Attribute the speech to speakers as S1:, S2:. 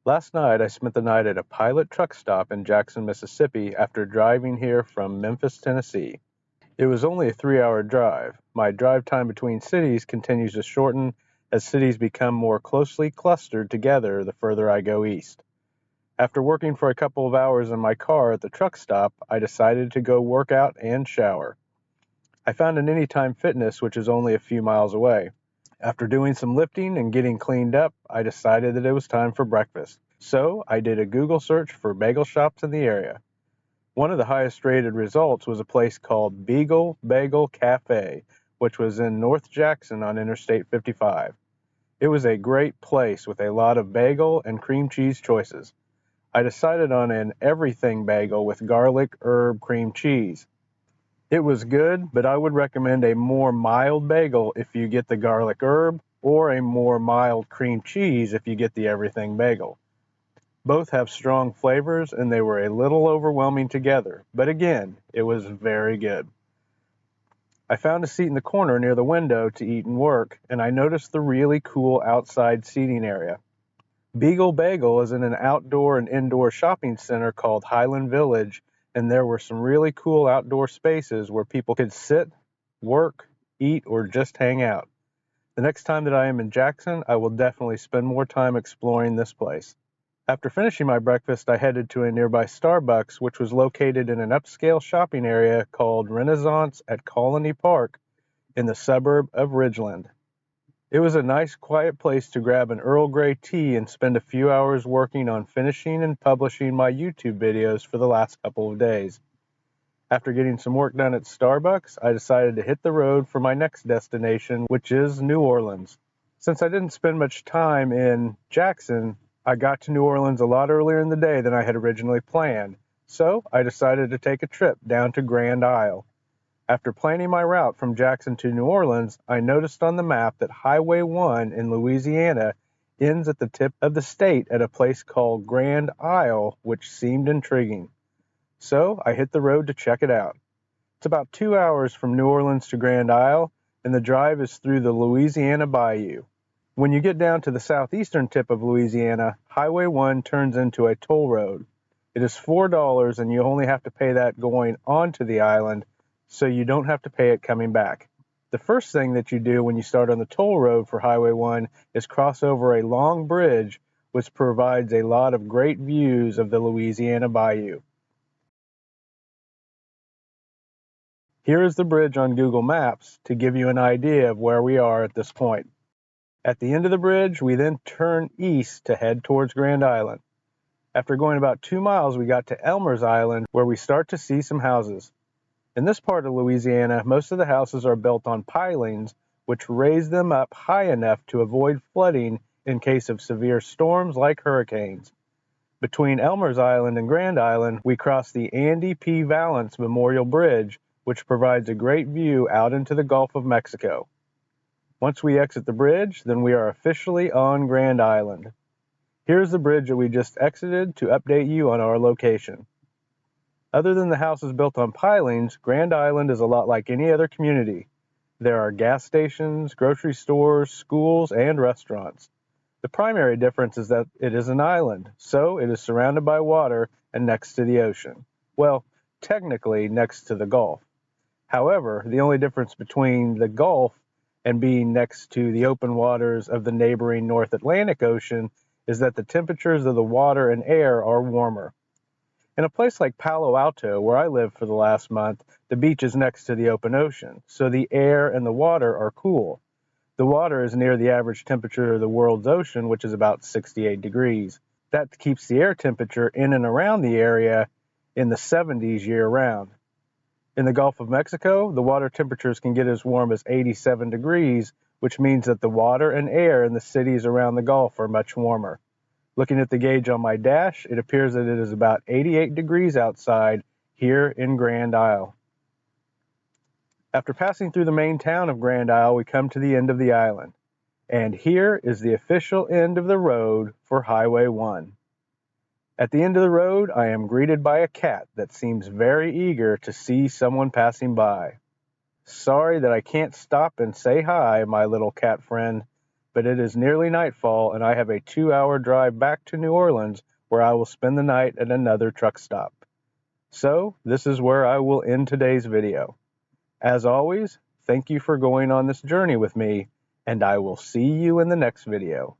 S1: Last night I spent the night at a pilot truck stop in Jackson, Mississippi after driving here from Memphis, Tennessee. It was only a 3-hour drive. My drive time between cities continues to shorten as cities become more closely clustered together the further I go east. After working for a couple of hours in my car at the truck stop, I decided to go work out and shower. I found an Anytime Fitness, which is only a few miles away. After doing some lifting and getting cleaned up, I decided that it was time for breakfast. So I did a Google search for bagel shops in the area. One of the highest rated results was a place called Beagle Bagel Cafe, which was in North Jackson on Interstate 55. It was a great place with a lot of bagel and cream cheese choices. I decided on an everything bagel with garlic herb cream cheese. It was good, but I would recommend a more mild bagel if you get the garlic herb, or a more mild cream cheese if you get the everything bagel. Both have strong flavors and they were a little overwhelming together, but again, it was very good. I found a seat in the corner near the window to eat and work, and I noticed the really cool outside seating area. Beagle Bagel is in an outdoor and indoor shopping center called Highland Village, and there were some really cool outdoor spaces where people could sit, work, eat, or just hang out. The next time that I am in Jackson, I will definitely spend more time exploring this place. After finishing my breakfast, I headed to a nearby Starbucks, which was located in an upscale shopping area called Renaissance at Colony Park in the suburb of Ridgeland. It was a nice, quiet place to grab an Earl Grey tea and spend a few hours working on finishing and publishing my YouTube videos for the last couple of days. After getting some work done at Starbucks, I decided to hit the road for my next destination, which is New Orleans. Since I didn't spend much time in Jackson, I got to New Orleans a lot earlier in the day than I had originally planned, so I decided to take a trip down to Grand Isle. After planning my route from Jackson to New Orleans, I noticed on the map that Highway 1 in Louisiana ends at the tip of the state at a place called Grand Isle, which seemed intriguing. So I hit the road to check it out. It's about 2 hours from New Orleans to Grand Isle, and the drive is through the Louisiana Bayou. When you get down to the southeastern tip of Louisiana, Highway 1 turns into a toll road. It is $4, and you only have to pay that going onto the island, so you don't have to pay it coming back. The first thing that you do when you start on the toll road for Highway 1 is cross over a long bridge which provides a lot of great views of the Louisiana Bayou. Here is the bridge on Google Maps to give you an idea of where we are at this point. At the end of the bridge, we then turn east to head towards Grand Island. After going about 2 miles, we got to Elmer's Island, where we start to see some houses. In this part of Louisiana, most of the houses are built on pilings, which raise them up high enough to avoid flooding in case of severe storms like hurricanes. Between Elmer's Island and Grand Island, we cross the Andy P. Valance Memorial Bridge, which provides a great view out into the Gulf of Mexico. Once we exit the bridge, then we are officially on Grand Island. Here's the bridge that we just exited to update you on our location. Other than the houses built on pilings, Grand Island is a lot like any other community. There are gas stations, grocery stores, schools, and restaurants. The primary difference is that it is an island, so it is surrounded by water and next to the ocean. Well, technically next to the Gulf. However, the only difference between the Gulf and being next to the open waters of the neighboring North Atlantic Ocean is that the temperatures of the water and air are warmer. In a place like Palo Alto, where I lived for the last month, the beach is next to the open ocean, so the air and the water are cool. The water is near the average temperature of the world's ocean, which is about 68 degrees. That keeps the air temperature in and around the area in the 70s year-round. In the Gulf of Mexico, the water temperatures can get as warm as 87 degrees, which means that the water and air in the cities around the Gulf are much warmer. Looking at the gauge on my dash, it appears that it is about 88 degrees outside here in Grand Isle. After passing through the main town of Grand Isle, we come to the end of the island. And here is the official end of the road for Highway 1. At the end of the road, I am greeted by a cat that seems very eager to see someone passing by. Sorry that I can't stop and say hi, my little cat friend, but it is nearly nightfall and I have a 2-hour drive back to New Orleans where I will spend the night at another truck stop. So, this is where I will end today's video. As always, thank you for going on this journey with me, and I will see you in the next video.